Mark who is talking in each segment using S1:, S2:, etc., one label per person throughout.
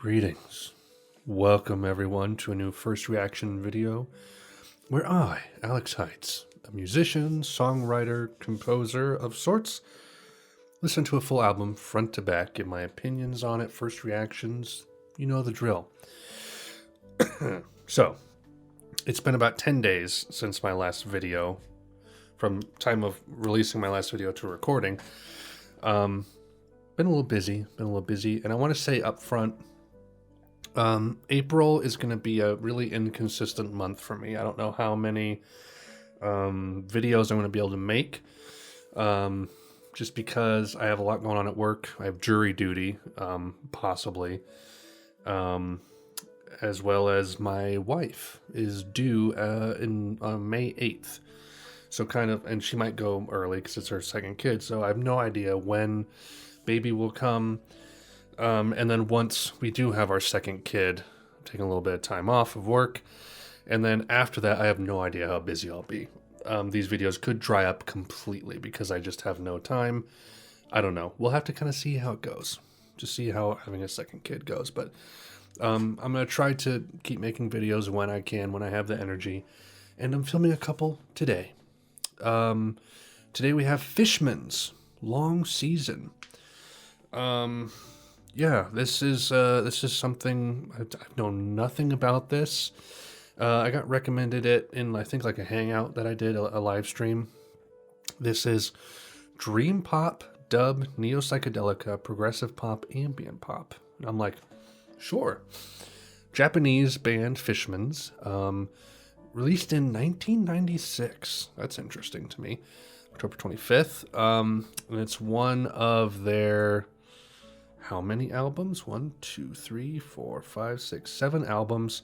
S1: Greetings. Welcome everyone to a new first reaction video where I, Alex Haitz, a musician, songwriter, composer of sorts, listen to a full album front to back, give my opinions on it, first reactions, you know the drill. So, it's been about 10 days since my last video, from time of releasing my last video to recording. Been a little busy, and I want to say up front, April is going to be a really inconsistent month for me. I don't know how many videos I'm going to be able to make, just because I have a lot going on at work. I have jury duty, possibly, as well as my wife is due on May 8th. So and she might go early because it's her second kid. So I have no idea when baby will come. And then once we do have our second kid, I'm taking a little bit of time off of work. And then after that, I have no idea how busy I'll be. These videos could dry up completely because I just have no time. I don't know. We'll have to kind of see how it goes. Just see how having a second kid goes. But I'm going to try to keep making videos when I can, when I have the energy. And I'm filming a couple today. Today we have Fishmans, Long Season. Yeah, this is something I've known nothing about this. I got recommended it in, I think, like a hangout that I did, a live stream. This is dream pop, dub, neo-psychedelia, progressive pop, ambient pop. And I'm like, sure. Japanese band Fishmans, released in 1996. That's interesting to me. October 25th. And it's one of their... how many albums? 1, 2, 3, 4, 5, 6, 7 albums.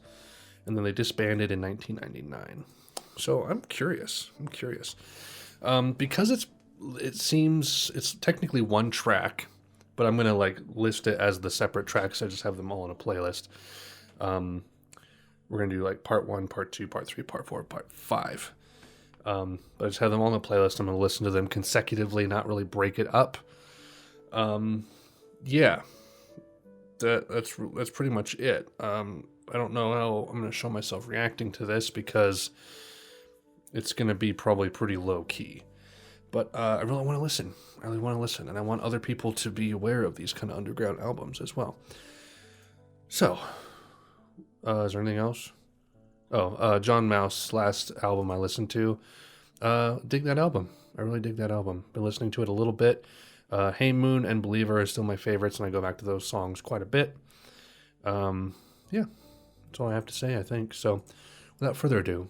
S1: And then they disbanded in 1999. So I'm curious. Because it seems it's technically one track, but I'm going to list it as the separate tracks. I just have them all in a playlist. We're going to do part 1, part 2, part 3, part 4, part 5. But I just have them all in a playlist. I'm going to listen to them consecutively, not really break it up. Yeah, that's pretty much it. I don't know how I'm going to show myself reacting to this because it's going to be probably pretty low key. But I really want to listen. And I want other people to be aware of these kind of underground albums as well. So, is there anything else? Oh, John Mouse's last album I listened to. Dig that album. I really dig that album. Been listening to it a little bit. Hey Moon and Believer are still my favorites, and I go back to those songs quite a bit. Yeah, that's all I have to say, I think. So, without further ado,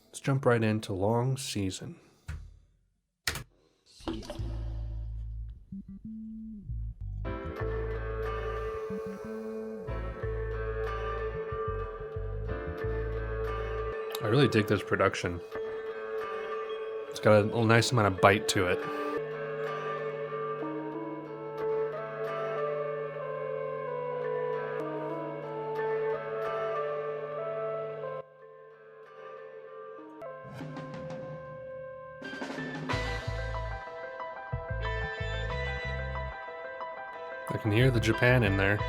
S1: let's jump right into Long Season. I really dig this production. It's got a nice amount of bite to it. I can hear the Japan in there.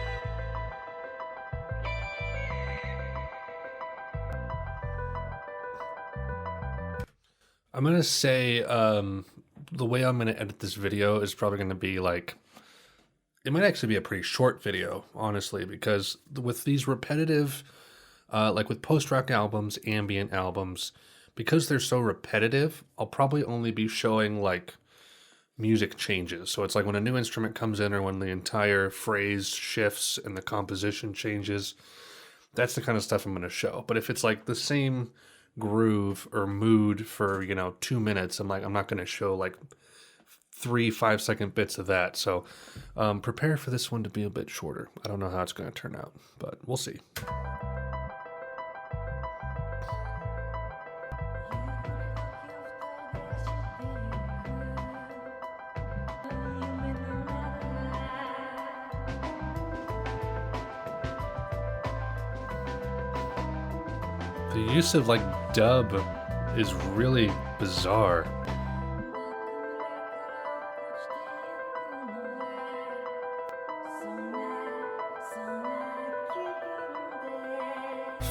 S1: I'm going to say the way I'm going to edit this video is probably going to be it might actually be a pretty short video, honestly, because with these repetitive, with post-rock albums, ambient albums, because they're so repetitive, I'll probably only be showing music changes. So it's when a new instrument comes in or when the entire phrase shifts and the composition changes, that's the kind of stuff I'm going to show. But if it's the same groove or mood for 2 minutes, I'm not going to show 3 5-second bits of that. So prepare for this one to be a bit shorter. I don't know how it's going to turn out, but we'll see. The use of dub is really bizarre.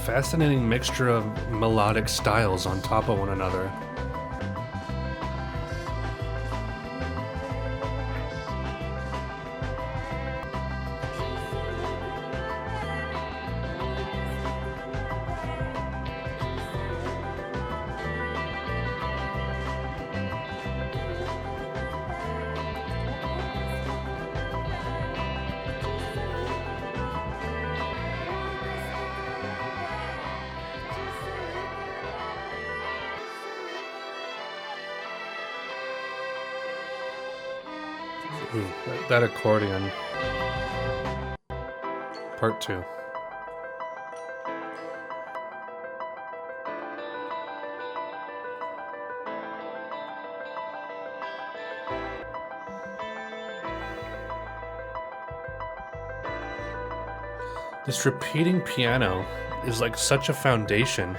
S1: fascinating mixture of melodic styles on top of one another. Ooh, that accordion. Part 2. This repeating piano is like such a foundation.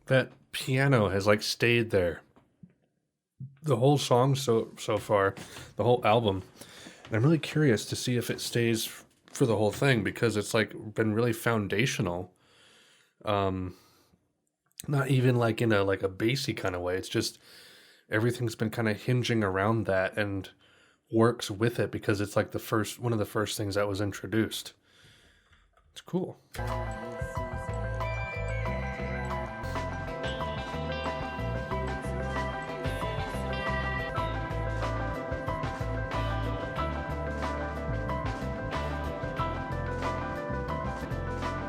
S1: That piano has like stayed there the whole song so far, the whole album. And I'm really curious to see if it stays for the whole thing, because it's like been really foundational. Not even like in a like a bassy kind of way. It's just everything's been kind of hinging around that and works with it because it's like one of the first things that was introduced. It's cool.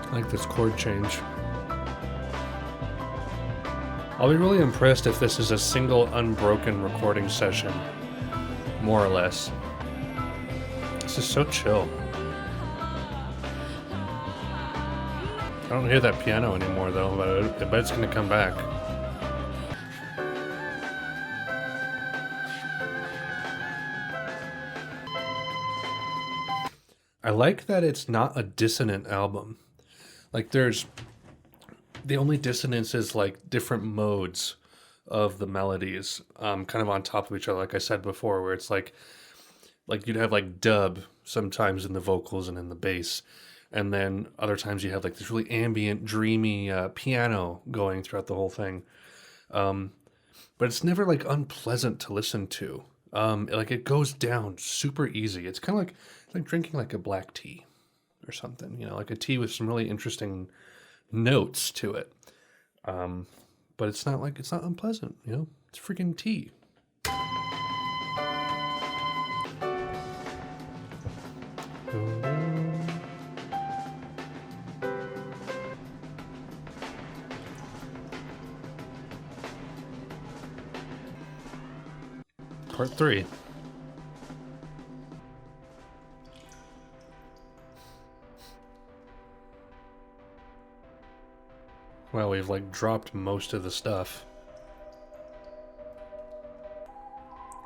S1: I like this chord change. I'll be really impressed if this is a single unbroken recording session, more or less. This is so chill. I don't hear that piano anymore though, but I bet it's gonna come back. I like that it's not a dissonant album. Like the only dissonance is like different modes of the melodies, kind of on top of each other, like I said before, where it's like you'd have like dub sometimes in the vocals and in the bass, and then other times you have like this really ambient, dreamy piano going throughout the whole thing. But it's never like unpleasant to listen to. Like it goes down super easy. It's kind of like drinking like a black tea or something, like a tea with some really interesting notes to it. But it's not unpleasant, it's freaking tea. Part 3. Well, we've like dropped most of the stuff.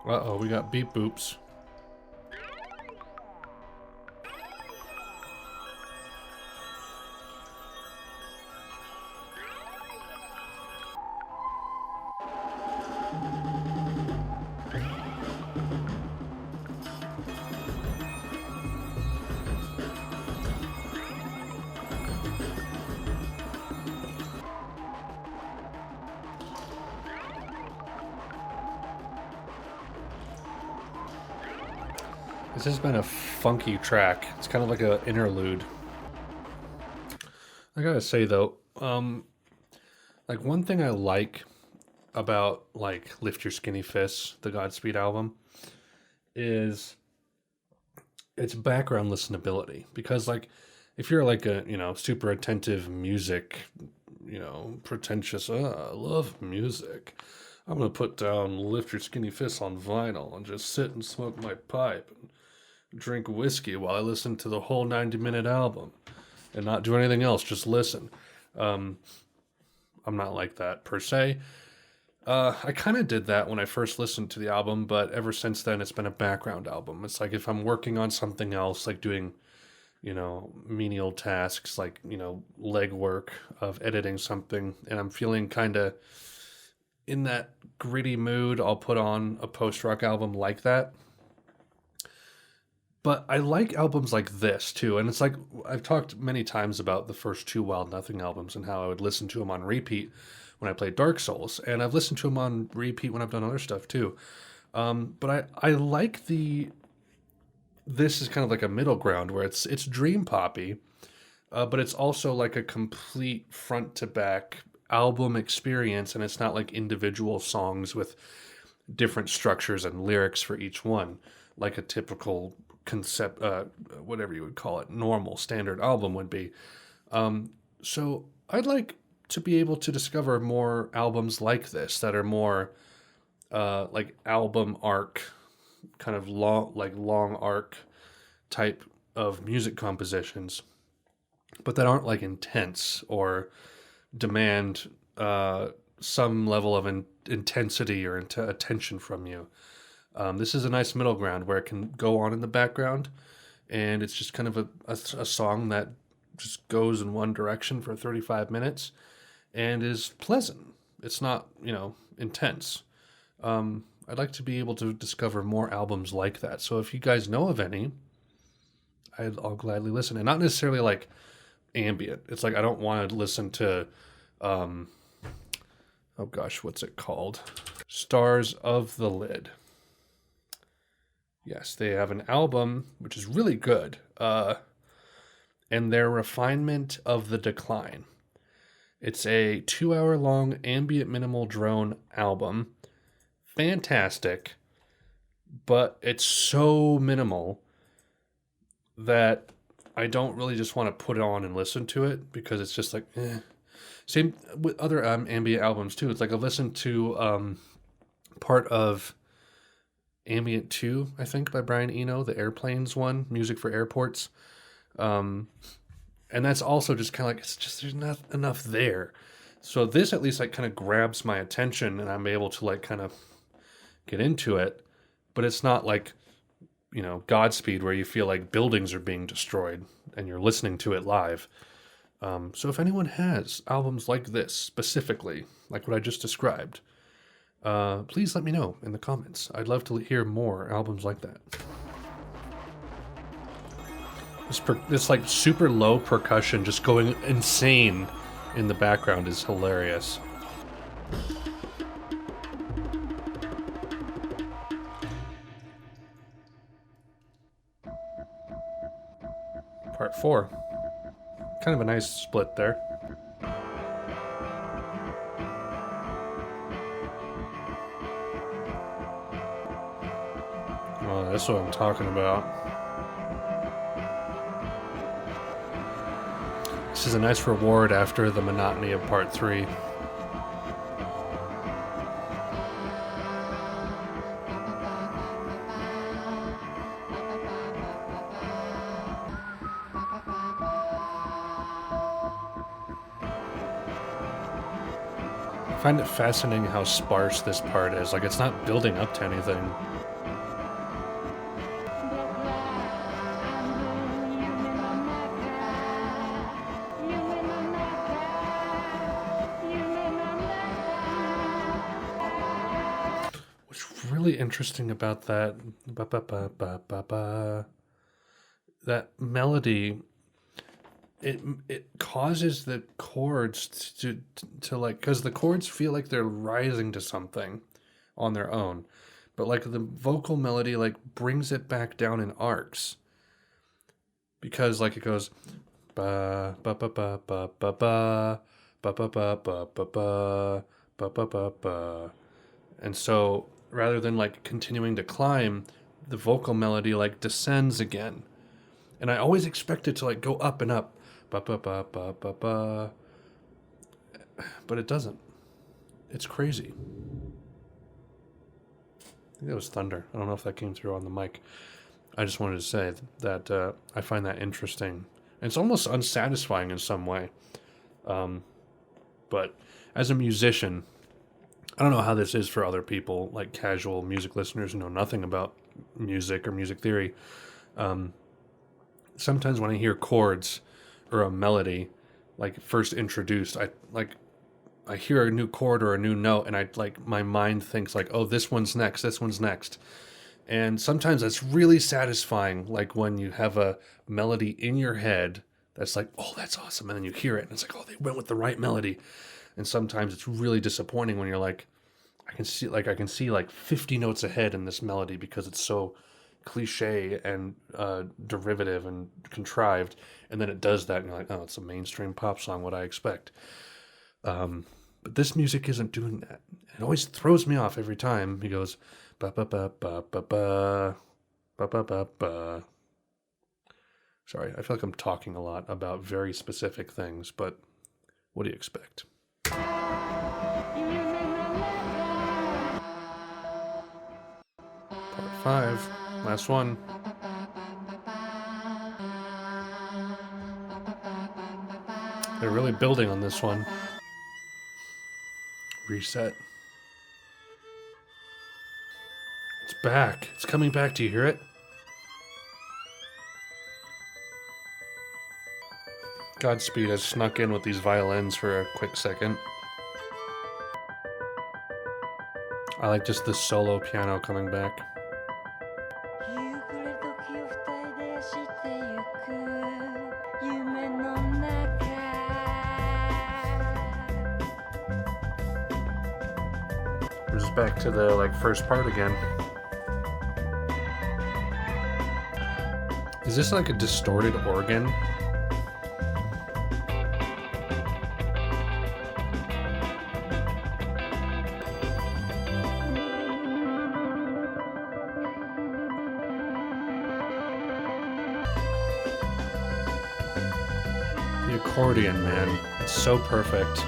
S1: Uh-oh, we got beep boops. This has been a funky track. It's kind of like an interlude. I gotta say though, like one thing I like about like Lift Your Skinny Fists, the Godspeed album, is its background listenability. Because like if you're like a super attentive music, pretentious, I love music, I'm gonna put down Lift Your Skinny Fists on vinyl and just sit and smoke my pipe and drink whiskey while I listen to the whole 90-minute album and not do anything else, just listen. I'm not like that per se. I kind of did that when I first listened to the album, but ever since then it's been a background album. It's like if I'm working on something else, like doing menial tasks, like leg work of editing something, and I'm feeling kind of in that gritty mood, I'll put on a post-rock album like that. But I like albums like this too, and it's like I've talked many times about the first two Wild Nothing albums and how I would listen to them on repeat when I played Dark Souls, and I've listened to them on repeat when I've done other stuff too. But I like the this is kind of like a middle ground where it's dream poppy, but it's also like a complete front to back album experience, and it's not like individual songs with different structures and lyrics for each one, like a typical concept, whatever you would call it, normal standard album would be. So I'd like to be able to discover more albums like this that are more like album arc, kind of long arc type of music compositions, but that aren't like intense or demand some level of intensity or attention from you. This is a nice middle ground where it can go on in the background, and it's just kind of a song that just goes in one direction for 35 minutes and is pleasant. It's not, intense. I'd like to be able to discover more albums like that. So if you guys know of any, I'll gladly listen. And not necessarily like ambient. It's like I don't want to listen to, oh gosh, what's it called? Stars of the Lid. Yes, they have an album which is really good, and their Refinement of the Decline. It's a 2-hour long ambient minimal drone album. Fantastic, but it's so minimal that I don't really just want to put it on and listen to it because it's just like, eh. Same with other ambient albums too. It's like I've listened to part of Ambient 2, I think, by Brian Eno, the Airplanes one, music for airports. And that's also just kind of like, it's just, there's not enough there. So this at least like kind of grabs my attention and I'm able to like kind of get into it. But it's not like, Godspeed where you feel like buildings are being destroyed and you're listening to it live. So if anyone has albums like this specifically, like what I just described, please let me know in the comments. I'd love to hear more albums like that. This like super low percussion just going insane in the background is hilarious. Part 4. Kind of a nice split there. Oh, that's what I'm talking about. This is a nice reward after the monotony of part 3. I find it fascinating how sparse this part is. Like, it's not building up to anything. What's really interesting about that, that melody, it causes the chords to like, because the chords feel like they're rising to something on their own, but like the vocal melody like brings it back down in arcs, because like it goes ba ba ba ba ba ba ba ba ba ba ba ba ba ba ba ba ba, and so rather than like continuing to climb, the vocal melody like descends again, and I always expect it to like go up and up. Ba, ba, ba, ba, ba, ba. But it doesn't. It's crazy. I think that was thunder. I don't know if that came through on the mic. I just wanted to say that I find that interesting. And it's almost unsatisfying in some way. But as a musician, I don't know how this is for other people, like casual music listeners who know nothing about music or music theory. Sometimes when I hear chords or a melody like first introduced, I hear a new chord or a new note and I like my mind thinks like, oh, this one's next, And sometimes that's really satisfying, like when you have a melody in your head that's like, oh, that's awesome. And then you hear it and it's like, oh, they went with the right melody. And sometimes it's really disappointing when you're like, I can see like 50 notes ahead in this melody because it's so cliche and derivative and contrived. And then it does that and you're like, oh, it's a mainstream pop song, what I expect. But this music isn't doing that. It always throws me off every time. He goes, ba ba ba ba ba ba ba ba ba ba. Sorry, I feel like I'm talking a lot about very specific things, but what do you expect? Part 5, last one. They're really building on this one. Reset. It's back. It's coming back. Do you hear it? Godspeed has snuck in with these violins for a quick second. I like just the solo piano coming back. We're just back to the first part again. Is this like a distorted organ? The accordion, man. It's so perfect.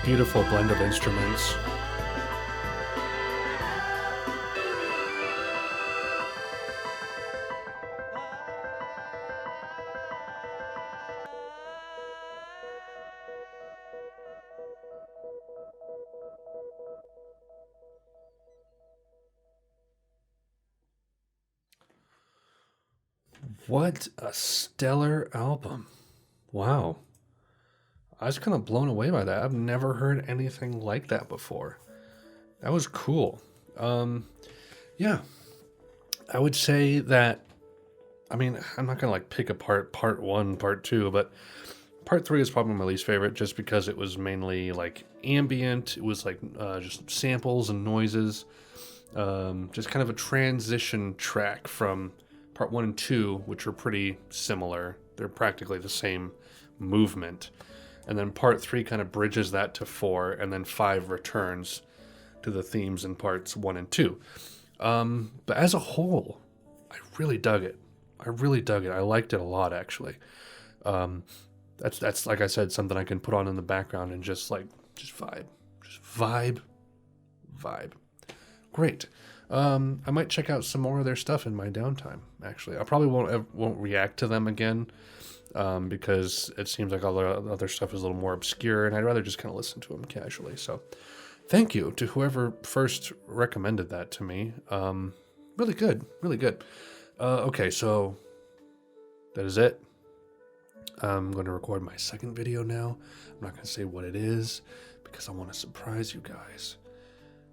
S1: Beautiful blend of instruments. What a stellar album. Wow. I was kind of blown away by that. I've never heard anything like that before. That was cool. Yeah. I would say that, I mean, I'm not going to pick apart part 1, part 2, but part 3 is probably my least favorite just because it was mainly ambient. It was just samples and noises. Just kind of a transition track from part 1 and 2, which are pretty similar. They're practically the same movement. And then part 3 kind of bridges that to 4, and then 5 returns to the themes in parts 1 and 2. But as a whole, I really dug it. I liked it a lot, actually. That's like I said, something I can put on in the background and just vibe. Just vibe. Great. I might check out some more of their stuff in my downtime, actually. I probably won't react to them again. Because it seems like all the other stuff is a little more obscure, and I'd rather just kind of listen to them casually. So thank you to whoever first recommended that to me. Really good. Okay, so that is it. I'm going to record my second video now. I'm not going to say what it is because I want to surprise you guys.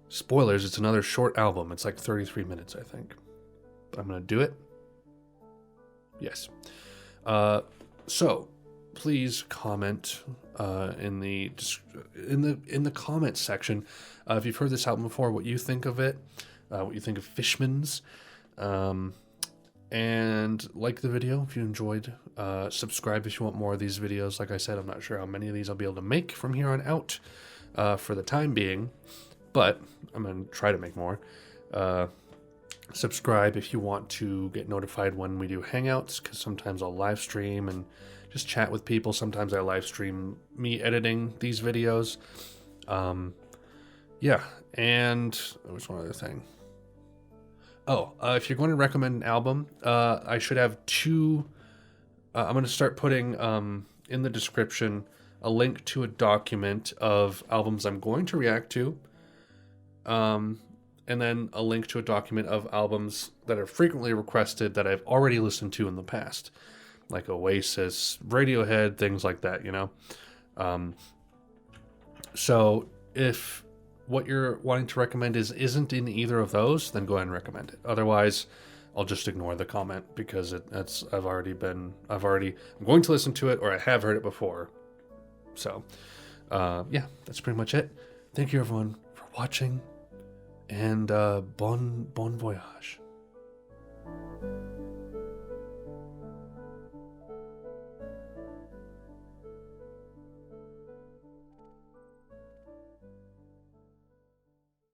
S1: Spoilers, it's another short album. It's 33 minutes, I think. But I'm going to do it. Yes. So, please comment in the comments section if you've heard this album before, what you think of it, what you think of Fishmans, and like the video if you enjoyed. Subscribe if you want more of these videos. Like I said, I'm not sure how many of these I'll be able to make from here on out for the time being, but I'm going to try to make more. Subscribe if you want to get notified when we do hangouts, because sometimes I'll live stream and just chat with people. Sometimes I live stream me editing these videos. Yeah, and there was one other thing. If you're going to recommend an album, I should have 2. I'm going to start putting in the description a link to a document of albums I'm going to react to, and then a link to a document of albums that are frequently requested that I've already listened to in the past, like Oasis, Radiohead, things like that, you know? So if what you're wanting to recommend isn't in either of those, then go ahead and recommend it. Otherwise, I'll just ignore the comment because I'm going to listen to it, or I have heard it before. So, yeah, that's pretty much it. Thank you everyone for watching, and bon voyage.